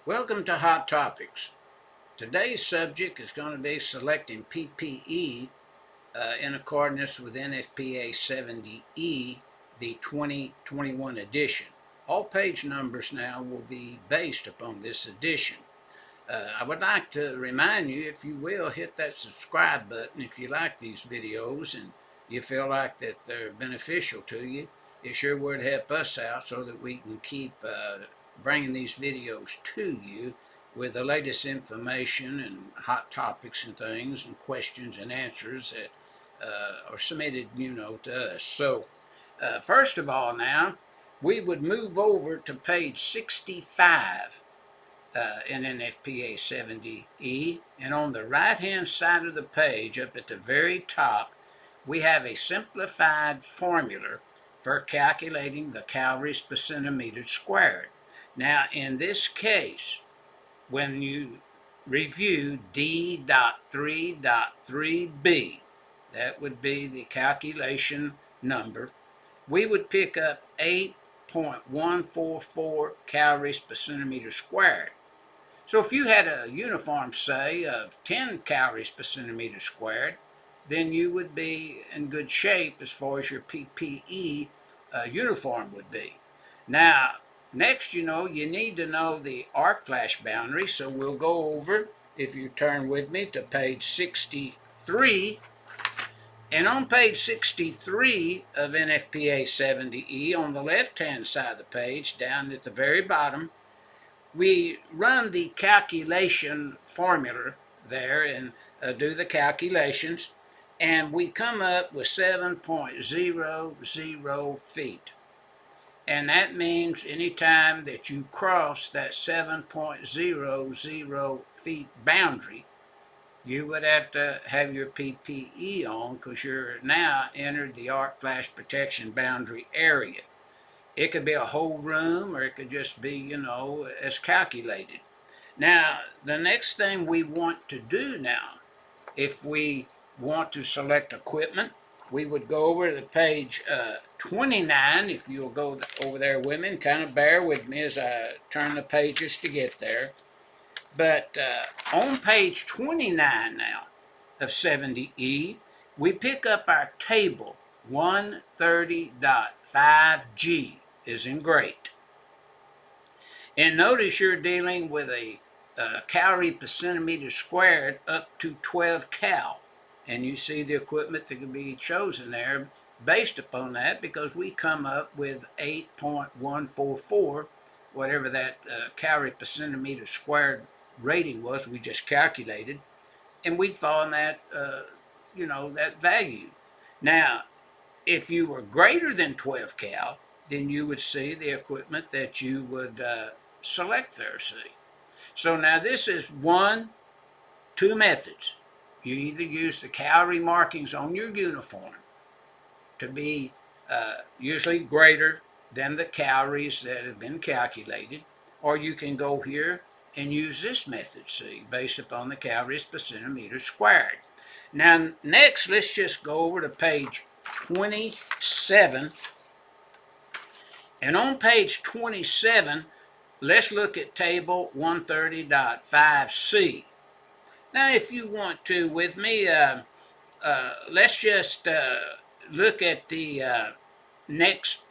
Welcome to Hot Topics. Today's subject is going to be selecting PPE in accordance with NFPA 70E, the 2021 edition. All page numbers now will be based upon this edition. I would like to remind you, if you will, hit that subscribe button if you like these videos and you feel like that they're beneficial to you. It sure would help us out so that we can keep bringing these videos to you with the latest information and hot topics and things and questions and answers that are submitted, to us. So, first of all now, we would move over to page 65 in NFPA 70E, and on the right-hand side of the page, up at the very top, we have a simplified formula for calculating the calories per centimeter squared. Now, in this case, when you review D.3.3b, that would be the calculation number, we would pick up 8.144 calories per centimeter squared. So if you had a uniform, say, of 10 calories per centimeter squared, then you would be in good shape as far as your PPE uniform would be. Now, next, you need to know the arc flash boundary, so we'll go over, if you turn with me, to page 63. And on page 63 of NFPA 70E, on the left-hand side of the page, down at the very bottom, we run the calculation formula there and do the calculations, and we come up with 7.00 feet. And that means anytime that you cross that 7.00 feet boundary, you would have to have your PPE on because you're now entered the arc flash protection boundary area. It could be a whole room or it could just be, as calculated. Now, the next thing we want to do now, if we want to select equipment, we would go over to page 29, if you'll go over there with me and kind of bear with me as I turn the pages to get there. But on page 29 now of 70E, we pick up our table 130.5G is in great. And notice you're dealing with a calorie per centimeter squared up to 12 cal. And you see the equipment that can be chosen there based upon that, because we come up with 8.144, whatever that calorie per centimeter squared rating was, we just calculated, and we'd fall in that, that value. Now, if you were greater than 12 cal, then you would see the equipment that you would select there, see. So now this is two methods. You either use the calorie markings on your uniform to be usually greater than the calories that have been calculated, or you can go here and use this method, see, based upon the calories per centimeter squared. Now, next, let's just go over to page 27. And on page 27, let's look at table 130.5C. Now, if you want to, with me, let's just look at the next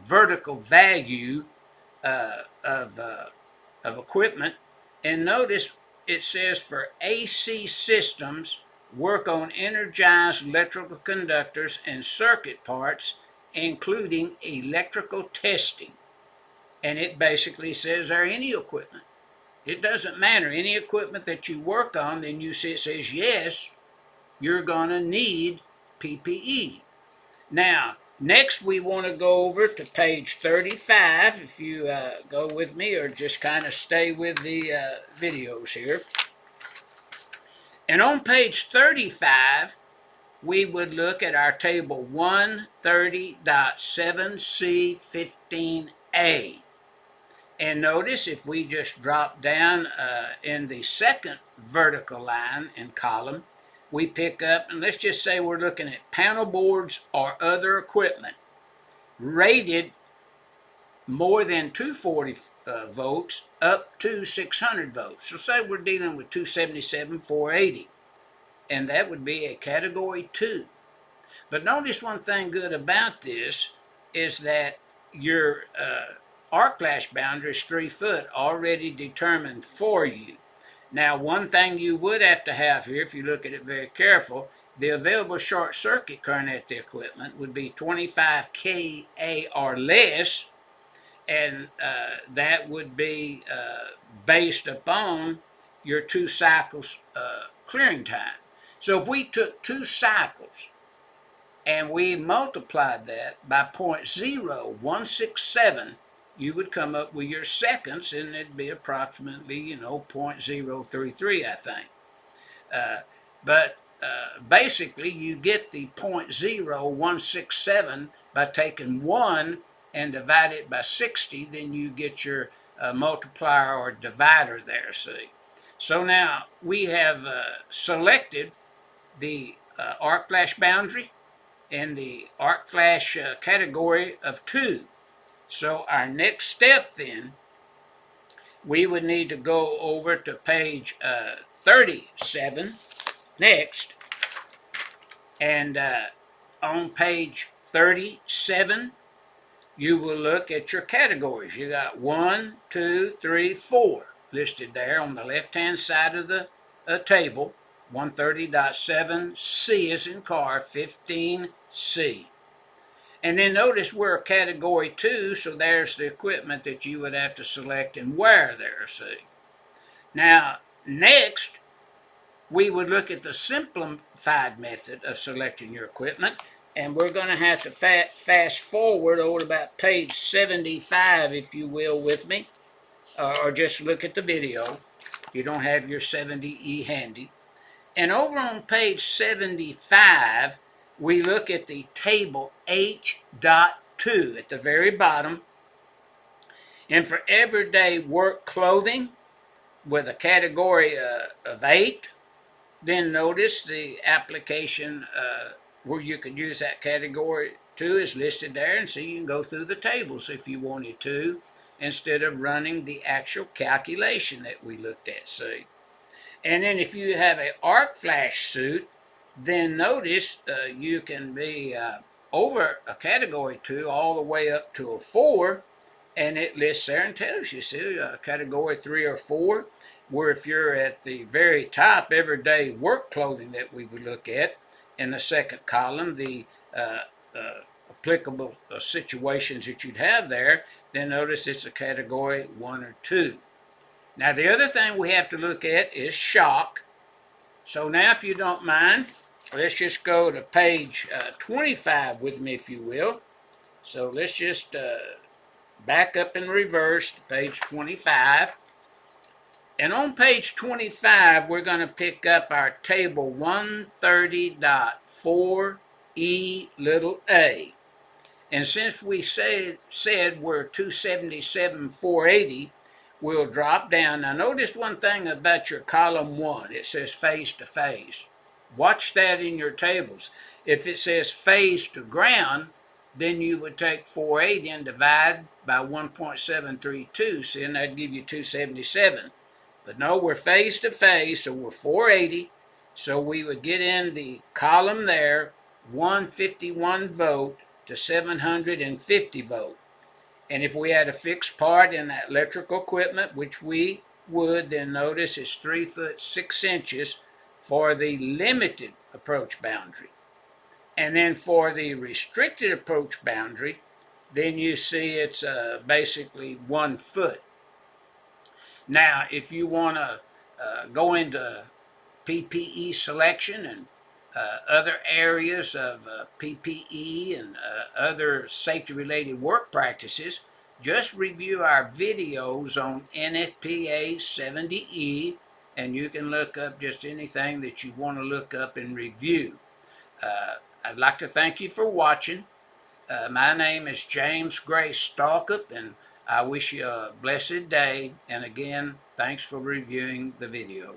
vertical value of equipment, and notice it says for AC systems, work on energized electrical conductors and circuit parts, including electrical testing. And it basically says there any equipment. It doesn't matter. Any equipment that you work on, then you see it says, yes, you're going to need PPE. Now, next we want to go over to page 35, if you go with me or just kind of stay with the videos here. And on page 35, we would look at our table 130.7C15A. And notice if we just drop down in the second vertical line and column, we pick up, and let's just say we're looking at panel boards or other equipment rated more than 240 volts up to 600 volts. So say we're dealing with 277, 480, and that would be a category 2. But notice one thing good about this is that your arc flash boundary is 3 foot already determined for you. Now, one thing you would have to have here, if you look at it very careful, the available short circuit current at the equipment would be 25 kA or less, and that would be based upon your 2 cycles clearing time. So if we took 2 cycles and we multiplied that by 0.0167, you would come up with your seconds, and it'd be approximately, 0.033, I think. But basically, you get the 0.0167 by taking 1 and divide it by 60, then you get your multiplier or divider there, see. So now we have selected the arc flash boundary and the arc flash category of 2. So our next step then, we would need to go over to page 37 next, and on page 37 you will look at your categories. You got 1, 2, 3, 4 listed there on the left hand side of the table. 130.7C is in car, 15C. And then notice we're a category 2, so there's the equipment that you would have to select and wear there, see. Now, next, we would look at the simplified method of selecting your equipment, and we're going to have to fast forward over to about page 75, if you will, with me, or just look at the video if you don't have your 70E handy. And over on page 75, we look at the table H.2 at the very bottom. And for everyday work clothing with a category of 8, then notice the application where you could use that category 2 is listed there, and so you can go through the tables if you wanted to, instead of running the actual calculation that we looked at, see. And then if you have an arc flash suit, then notice you can be over a category 2 all the way up to a 4, and it lists there and tells you, see, category 3 or 4, where if you're at the very top, everyday work clothing that we would look at, in the second column, the applicable situations that you'd have there, then notice it's a category 1 or 2. Now the other thing we have to look at is shock. So now if you don't mind, let's just go to page 25 with me, if you will. So let's just back up in reverse to page 25. And on page 25, we're going to pick up our table 130.4E And since we said we're 277, 480, we'll drop down. Now notice one thing about your column 1. It says phase to phase. Watch that in your tables. If it says phase to ground, then you would take 480 and divide by 1.732, see, and that'd give you 277. But no, we're phase to phase, so we're 480. So we would get in the column there, 151 volt to 750 volt. And if we had a fixed part in that electrical equipment, which we would, then notice it's 3 foot 6 inches for the limited approach boundary. And then for the restricted approach boundary, then you see it's basically 1 foot. Now, if you want to go into PPE selection and other areas of PPE and other safety-related work practices, just review our videos on NFPA 70E, and you can look up just anything that you want to look up and review. I'd like to thank you for watching. My name is James Gray Stallcup, and I wish you a blessed day. And again, thanks for reviewing the video.